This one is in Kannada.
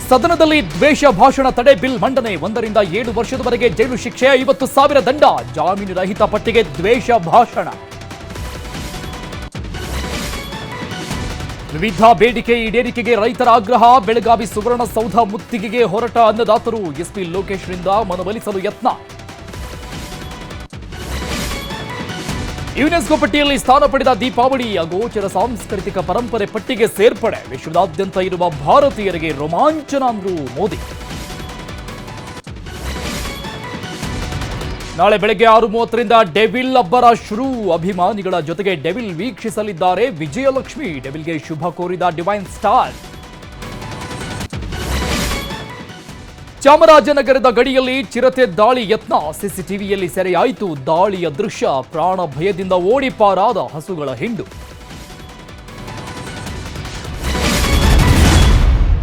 ಸದನದಲ್ಲಿ ದ್ವೇಷ ಭಾಷಣ ತಡೆ ಬಿಲ್ ಮಂಡನೆ 1 ರಿಂದ 7 ವರ್ಷದವರೆಗೆ ಜೈಲು ಶಿಕ್ಷೆ 50,000 ದಂಡ ಜಾಮೀನು ರಹಿತ ಪಟ್ಟಿಗೆ ದ್ವೇಷ ಭಾಷಣ ವಿವಿಧ ಬೇಡಿಕೆ ಈಡೇರಿಕೆಗೆ ರೈತರ ಆಗ್ರಹ ಬೆಳಗಾವಿ ಸುವರ್ಣಸೌಧ ಮುತ್ತಿಗೆಗೆ ಹೊರಟ ಅನ್ನದಾತರು ಎಸ್ಪಿ ಲೋಕೇಶ್ರಿಂದ ಮನವೊಲಿಸಲು ಯತ್ನ ಯುನೆಸ್ಕೋ ಪಟ್ಟಿಯಲ್ಲಿ ಸ್ಥಾನ ಪಡೆದ ದೀಪಾವಳಿ ಅಗೋಚರ ಸಾಂಸ್ಕೃತಿಕ ಪರಂಪರೆ ಪಟ್ಟಿಗೆ ಸೇರ್ಪಡೆ ವಿಶ್ವದಾದ್ಯಂತ ಇರುವ ಭಾರತೀಯರಿಗೆ ರೋಮಾಂಚನ ಅಂದ್ರು ಮೋದಿ ನಾಳೆ ಬೆಳಗ್ಗೆ 6:30 ರಿಂದ ಡೆವಿಲ್ ಅಬ್ಬರ ಶುರು ಅಭಿಮಾನಿಗಳ ಜೊತೆಗೆ ಡೆವಿಲ್ ವೀಕ್ಷಿಸಲಿದ್ದಾರೆ ವಿಜಯಲಕ್ಷ್ಮಿ ಡೆವಿಲ್ಗೆ ಶುಭ ಕೋರಿದ ಡಿವೈನ್ ಸ್ಟಾರ್ ಚಾಮರಾಜನಗರದ ಗಡಿಯಲ್ಲಿ ಚಿರತೆ ದಾಳಿ ಯತ್ನ ಸಿಸಿಟಿವಿಯಲ್ಲಿ ಸೆರೆಯಾಯಿತು ದಾಳಿಯ ದೃಶ್ಯ ಪ್ರಾಣ ಭಯದಿಂದ ಓಡಿ ಪಾರಾದ ಹಸುಗಳ ಹಿಂಡು